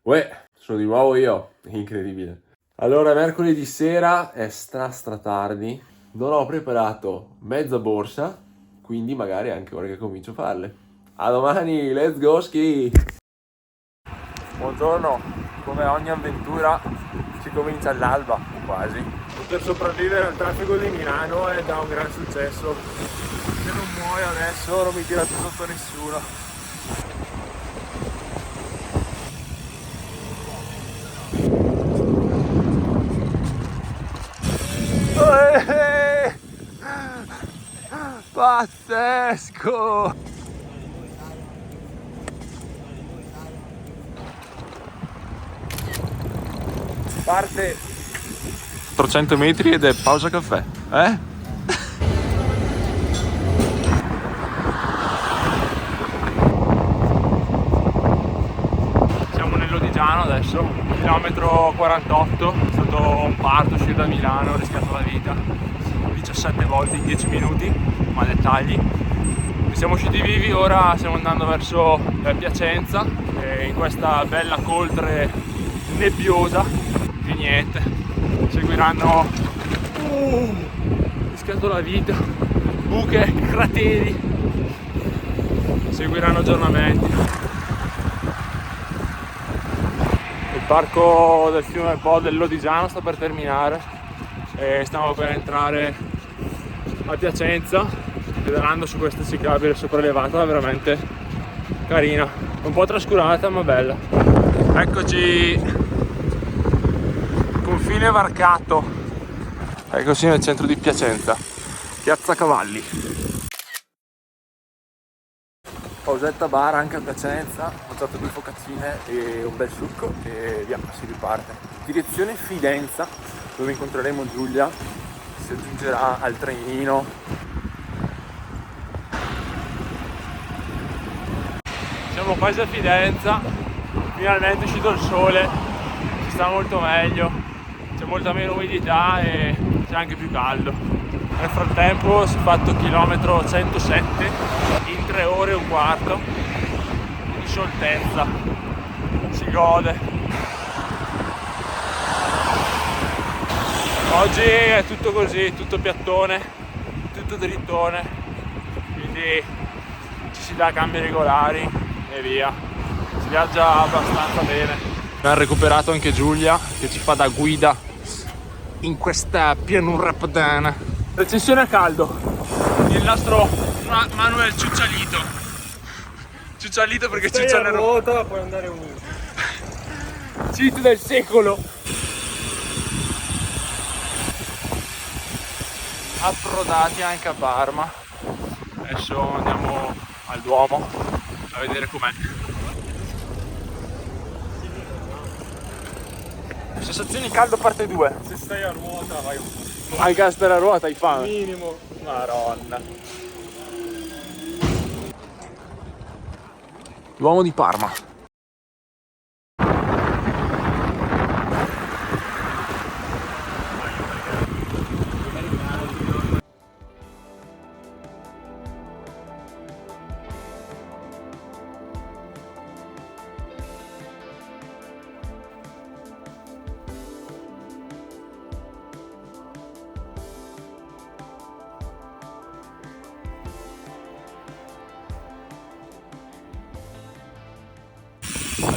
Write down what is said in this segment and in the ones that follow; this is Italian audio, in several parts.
Uè, sono di nuovo io, incredibile. Allora, mercoledì sera è stra tardi, non ho preparato mezza borsa, quindi magari è anche ora che comincio a farle. A domani, let's go ski! Buongiorno, come ogni avventura si comincia all'alba, quasi. Poter sopravvivere al traffico di Milano è già un gran successo. Se non muoio adesso non mi tira più sotto nessuno. Pazzesco! Parte 400 metri ed è pausa caffè, eh? Siamo nell'Odigiano adesso, chilometro 48, è stato un parto uscire da Milano, ho rischiato la vita 17 volte in 10 minuti, ma dettagli. Siamo usciti vivi, ora stiamo andando verso Piacenza, in questa bella coltre nebbiosa, e niente, seguiranno rischiato la vita, buche, crateri, seguiranno aggiornamenti. Il parco del fiume Po dell'Odigiano sta per terminare e stiamo per entrare a Piacenza, pedalando su questa ciclabile sopraelevata veramente carina, un po' trascurata ma bella. Eccoci, confine varcato, eccoci nel centro di Piacenza, Piazza Cavalli. Pausetta bar anche a Piacenza, ho mangiato 2 focaccine e un bel succo e via, si riparte. Direzione Fidenza, dove incontreremo Giulia, si aggiungerà al trenino. Siamo quasi a Fidenza, finalmente è uscito il sole, si sta molto meglio, c'è molta meno umidità e c'è anche più caldo. Nel frattempo si è fatto chilometro 107 in 3 ore e un quarto di scioltezza, si gode. Oggi è tutto così, tutto piattone, tutto drittone, quindi ci si dà cambi regolari e via, si viaggia abbastanza bene. Abbiamo recuperato anche Giulia che ci fa da guida in questa pianura padana. Recensione a caldo, il nostro Manuel ciuccialito perché ciuccia nella ruota, puoi andare ovunque. Cheat del secolo. Approdati anche a Parma, adesso andiamo al Duomo a vedere com'è. Sensazioni caldo parte 2. Se stai a ruota vai un po'. Anche a stare a ruota hai fame? Minimo. Maronna. Duomo di Parma.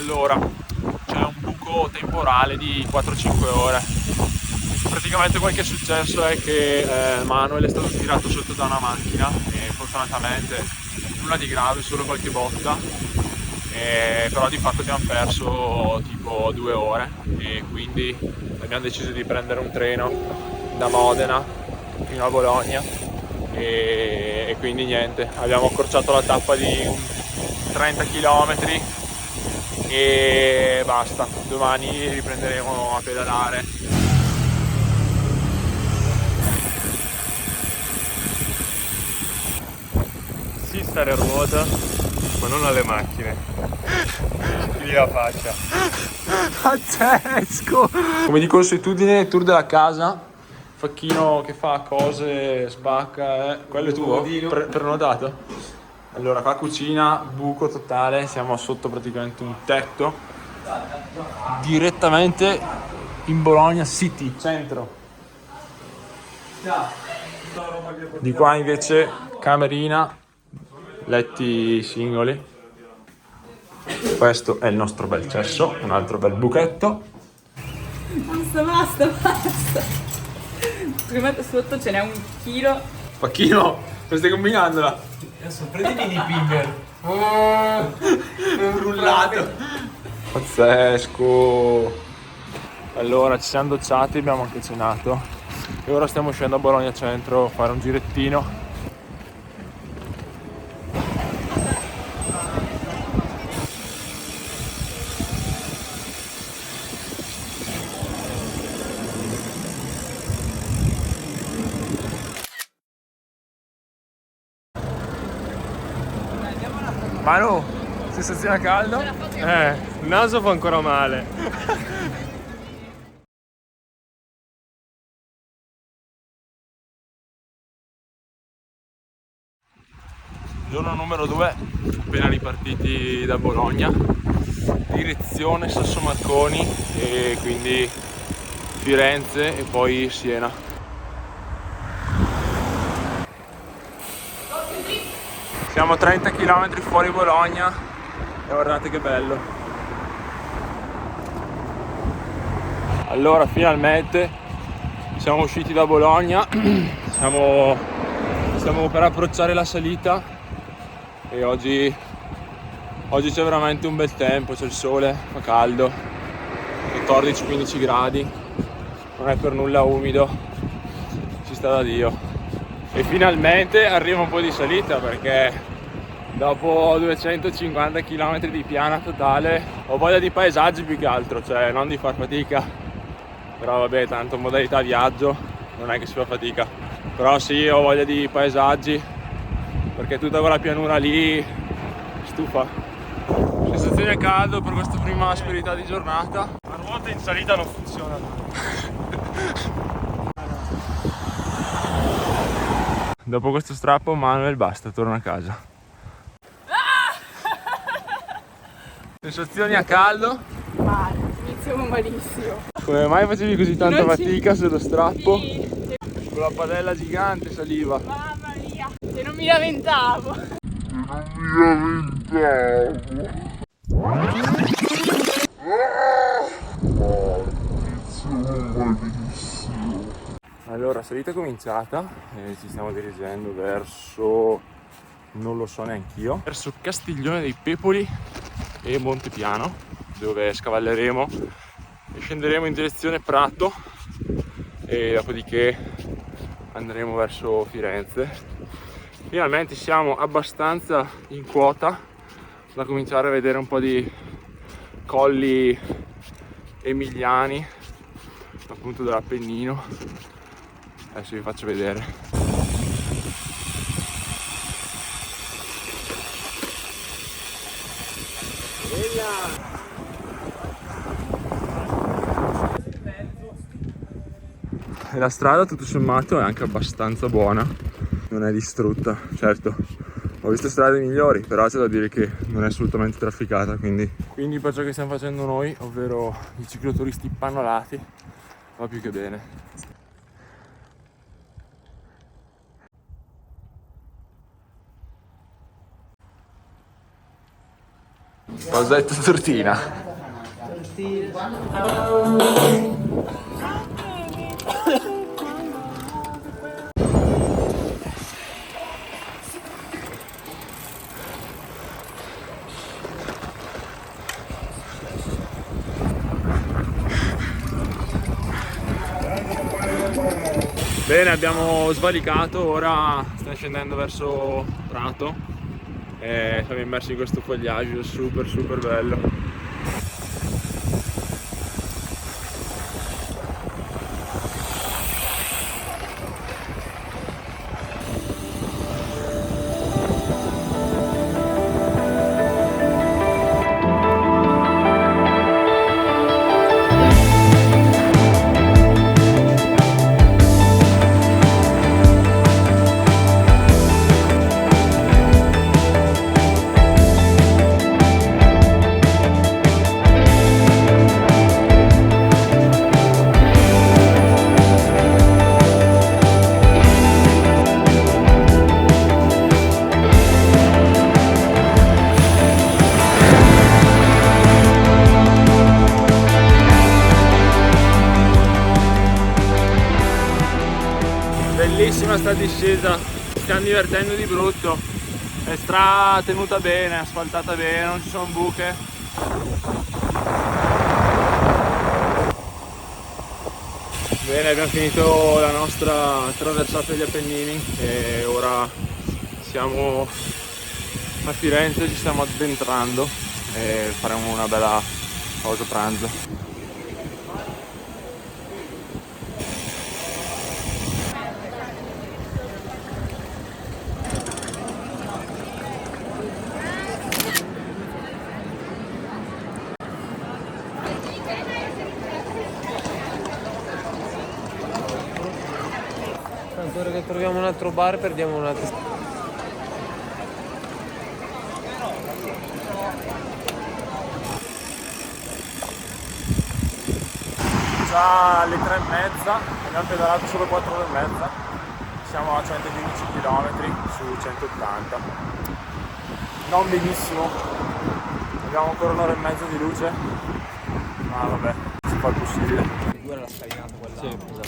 Allora, c'è un buco temporale di 4-5 ore. Praticamente quel che è successo è che Manuel è stato tirato sotto da una macchina e fortunatamente nulla di grave, solo qualche botta, però di fatto abbiamo perso tipo 2 ore e quindi abbiamo deciso di prendere un treno da Modena fino a Bologna e quindi niente, abbiamo accorciato la tappa di 30 km e basta, domani riprenderemo a pedalare. Sì, stare a ruota, ma non alle macchine. Lì la faccia. Pazzesco! Come di consuetudine, tour della casa, Facchino che fa cose, spacca, quello è tuo? Prenotato? Allora, qua cucina, buco totale, siamo sotto praticamente un tetto direttamente in Bologna City, centro. Di qua invece camerina, letti singoli. Questo è il nostro bel cesso, un altro bel buchetto. Basta. Prima sotto ce n'è 1 chilo. Pacchino, come stai combinandola? Adesso prendimi di Pinger. Rullato. Pazzesco. Allora ci siamo docciati, abbiamo anche cenato e ora stiamo uscendo a Bologna Centro a fare un girettino. Manu, sensazione a caldo? Il naso fa ancora male. Giorno numero 2, appena ripartiti da Bologna, direzione Sassomarconi e quindi Firenze e poi Siena. Siamo 30 km fuori Bologna e guardate che bello. Allora finalmente siamo usciti da Bologna, stiamo per approcciare la salita. E oggi c'è veramente un bel tempo, c'è il sole, fa caldo, 14-15 gradi, non è per nulla umido, ci sta da Dio. E finalmente arriva un po' di salita perché dopo 250 km di piana totale ho voglia di paesaggi più che altro, cioè non di far fatica, però vabbè, tanto modalità viaggio non è che si fa fatica, però sì, ho voglia di paesaggi perché tutta quella pianura lì stufa. Sensazione a caldo per questa prima asperità di giornata. La ruota in salita non funziona. Dopo questo strappo Manuel basta, torna a casa. Sensazioni a caldo? Male, iniziamo malissimo. Come mai facevi così tanta Non ci- fatica sullo strappo? Sì, Con la padella gigante saliva. mamma mia, se non mi lamentavo. Allora, salita cominciata e ci stiamo dirigendo verso, non lo so neanch'io, verso Castiglione dei Pepoli e Montepiano, dove scavalleremo e scenderemo in direzione Prato e dopodiché andremo verso Firenze. Finalmente siamo abbastanza in quota da cominciare a vedere un po' di colli emiliani, appunto dell'Appennino. Adesso vi faccio vedere. E la strada tutto sommato è anche abbastanza buona, non è distrutta. Certo, ho visto strade migliori, però c'è da dire che non è assolutamente trafficata, quindi per ciò che stiamo facendo noi, ovvero i cicloturisti pannolati, va più che bene. Pausetto tortina. Bene, abbiamo svalicato, ora stiamo scendendo verso Prato e siamo immersi in questo fogliaggio super bello. bellissima sta discesa, ci stiamo divertendo di brutto, è tenuta bene, asfaltata bene, non ci sono buche. Bene, abbiamo finito la nostra traversata degli Appennini e ora siamo a Firenze, ci stiamo addentrando e faremo una bella pausa pranzo. Ancora che troviamo un altro bar perdiamo un altro. Già alle 3:30, abbiamo pedalato solo 4 ore e mezza, siamo a 115 km su 180, non benissimo, abbiamo ancora un'ora e mezza di luce, ma vabbè, si fa il possibile. Figura la scalinata quella. Sì, esatto.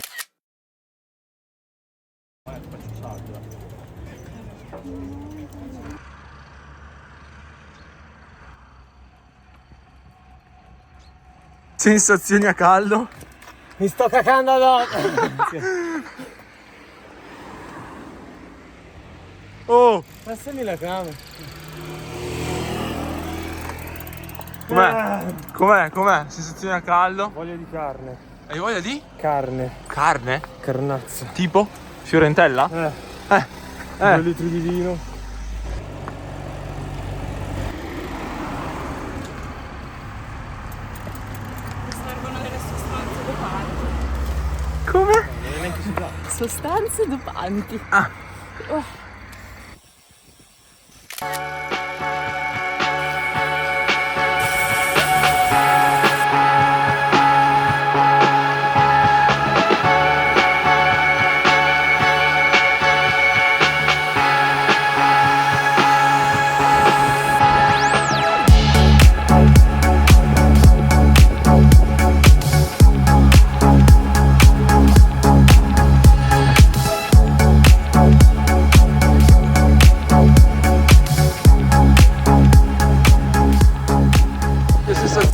Sensazioni a caldo? Mi sto cacando addosso! Oh! Passami la camera. Com'è? Sensazioni a caldo? Voglia di carne. Hai voglia di? Carne. Carne? Carnazzo. Tipo? Fiorentella? 2 litri di vino. Servono delle sostanze dopanti. Come? Non è neanche sudato. Sostanze dopanti. Ah. Oh.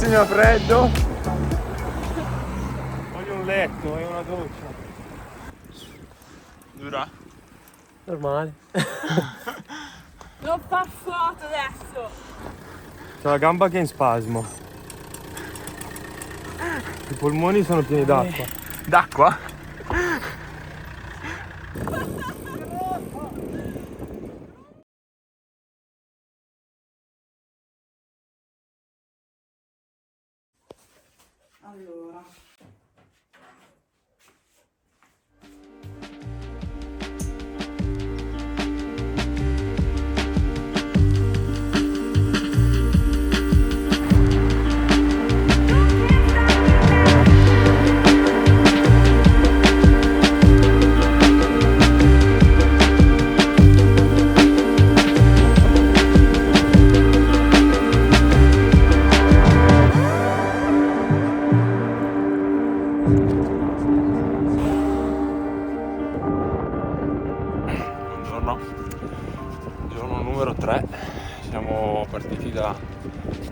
A freddo. Voglio un letto e una doccia. Dura? Normale. Non fa foto adesso. C'ho la gamba che è in spasmo. I polmoni sono pieni d'acqua. D'acqua? Allora. Giorno numero 3, siamo partiti da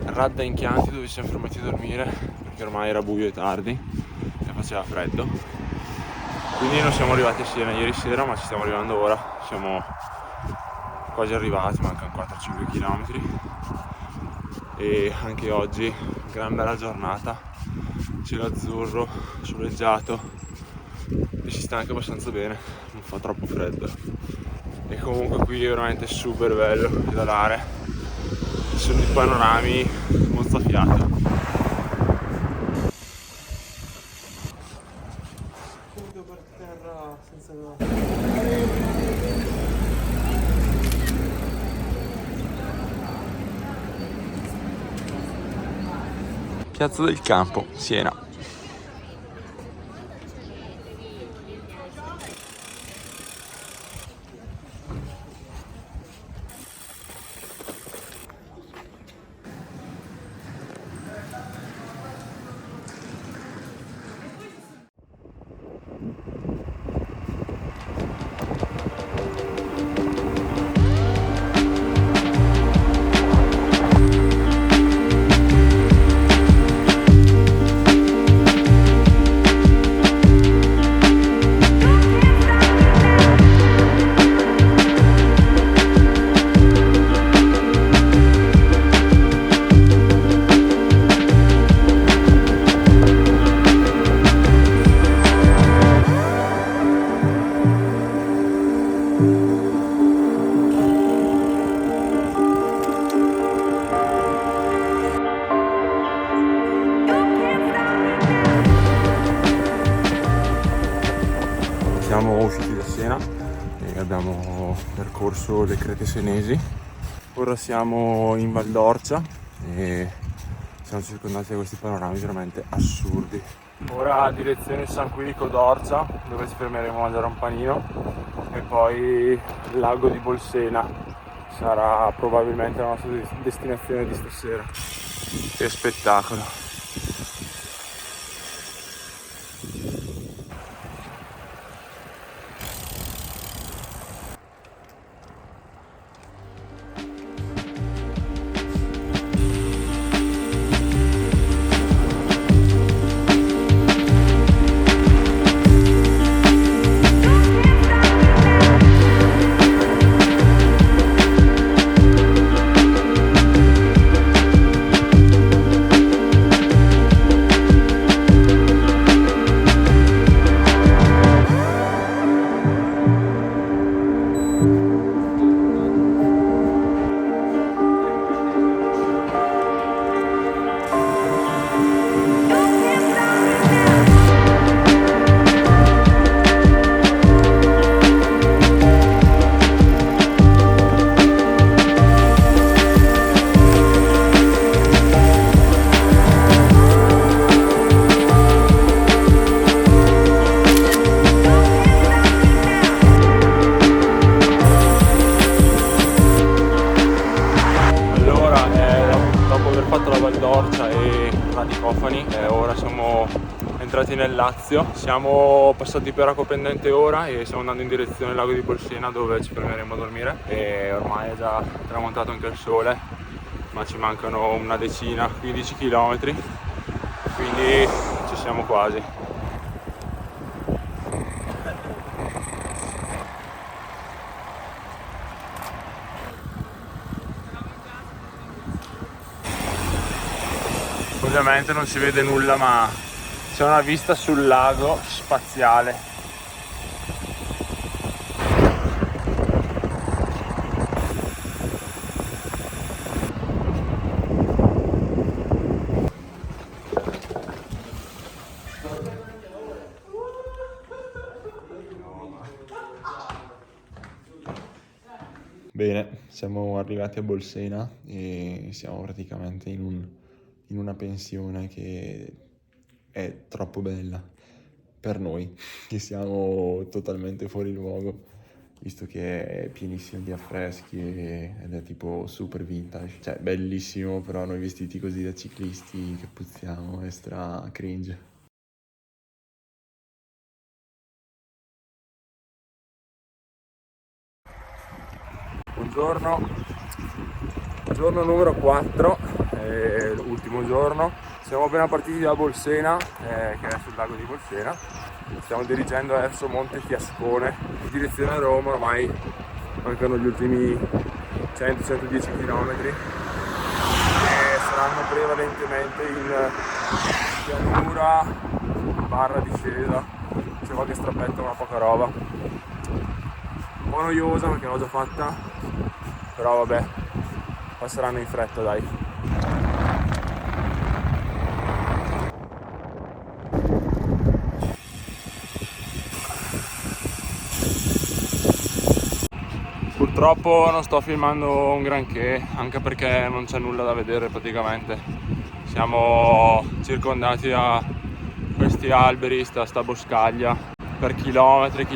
Radda in Chianti dove ci siamo fermati a dormire perché ormai era buio e tardi e faceva freddo, quindi non siamo arrivati a Siena ieri sera ma ci stiamo arrivando ora, siamo quasi arrivati, mancano 4-5 km e anche oggi gran bella giornata, cielo azzurro, soleggiato e si sta anche abbastanza bene, non fa troppo freddo. E comunque qui è veramente super bello pedalare, ci sono i panorami mozzafiato. Per terra senza. Piazza del Campo, Siena. siamo usciti da Siena e abbiamo percorso le Crete Senesi. Ora siamo in Val d'Orcia e siamo circondati da questi panorami veramente assurdi. Ora direzione San Quirico d'Orcia, dove ci fermeremo a mangiare un panino, e poi il lago di Bolsena sarà probabilmente la nostra destinazione di stasera. Che spettacolo! Ora siamo entrati nel Lazio, siamo passati per Acquapendente ora e stiamo andando in direzione al lago di Bolsena, dove ci fermeremo a dormire. E ormai è già tramontato anche il sole, ma ci mancano una decina, 15 km, quindi ci siamo quasi. Ovviamente non si vede nulla, ma c'è una vista sul lago spaziale. Bene, siamo arrivati a Bolsena e siamo praticamente in una pensione che è troppo bella per noi, che siamo totalmente fuori luogo, visto che è pienissimo di affreschi ed è tipo super vintage. Cioè, bellissimo, però noi vestiti così da ciclisti che puzziamo, è stra cringe. Buongiorno, giorno numero 4, l'ultimo giorno. Siamo appena partiti da Bolsena, che è sul lago di Bolsena. Stiamo dirigendo verso Monte Fiascone, in direzione Roma. Ormai mancano gli ultimi 100-110 km e saranno prevalentemente in pianura barra discesa. C'è qualche strappetto ma poca roba. Un po' noiosa perché l'ho già fatta, però vabbè, passeranno in fretta, dai. Purtroppo non sto filmando un granché, anche perché non c'è nulla da vedere praticamente. Siamo circondati da questi alberi, sta boscaglia per chilometri, il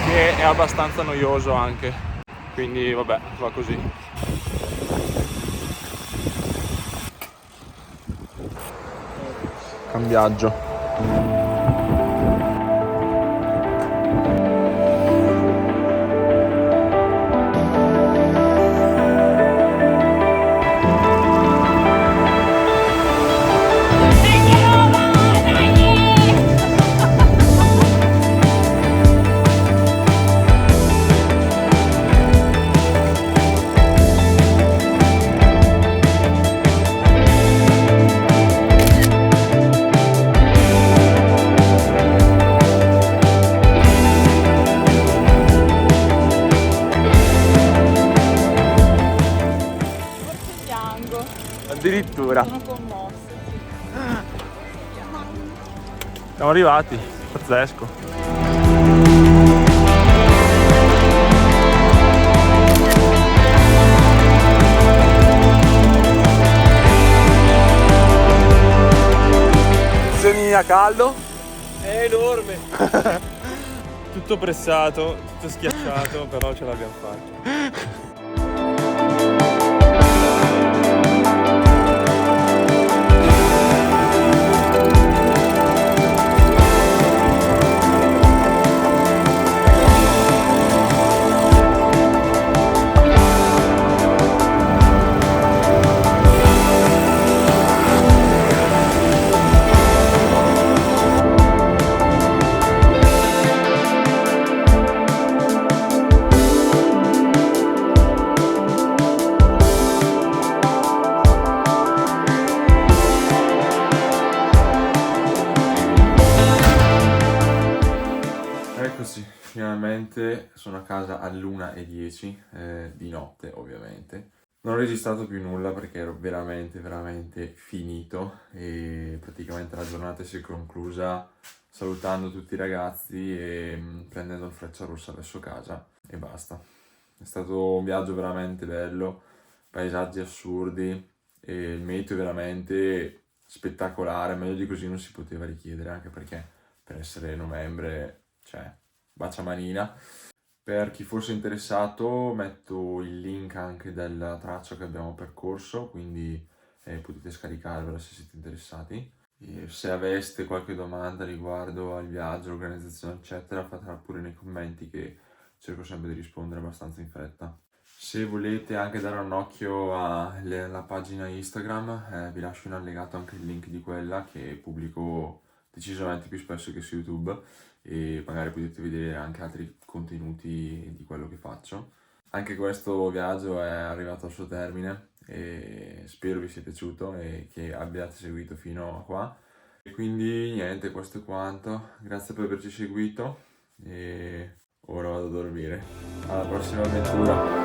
che è abbastanza noioso anche, quindi vabbè, va così. Cambiaggio. Addirittura. Sono commossa, sì. Siamo arrivati. Pazzesco. A caldo? È enorme. Tutto pressato, tutto schiacciato, però ce l'abbiamo fatta. Eccoci, finalmente sono a casa all'1:10 di notte, ovviamente. Non ho registrato più nulla perché ero veramente finito e praticamente la giornata si è conclusa salutando tutti i ragazzi e prendendo il Frecciarossa verso casa e basta. È stato un viaggio veramente bello, paesaggi assurdi e il meteo veramente spettacolare, meglio di così non si poteva richiedere, anche perché per essere novembre, cioè, bacia manina. Per chi fosse interessato metto il link anche del traccio che abbiamo percorso, quindi potete scaricarvelo se siete interessati. E se aveste qualche domanda riguardo al viaggio, l'organizzazione eccetera, fatela pure nei commenti che cerco sempre di rispondere abbastanza in fretta. Se volete anche dare un occhio alla pagina Instagram, vi lascio in allegato anche il link di quella che pubblico decisamente più spesso che su YouTube e magari potete vedere anche altri contenuti di quello che faccio. Anche questo viaggio è arrivato al suo termine e spero vi sia piaciuto e che abbiate seguito fino a qua. E quindi niente, questo è quanto. Grazie per averci seguito e ora vado a dormire. Alla prossima avventura!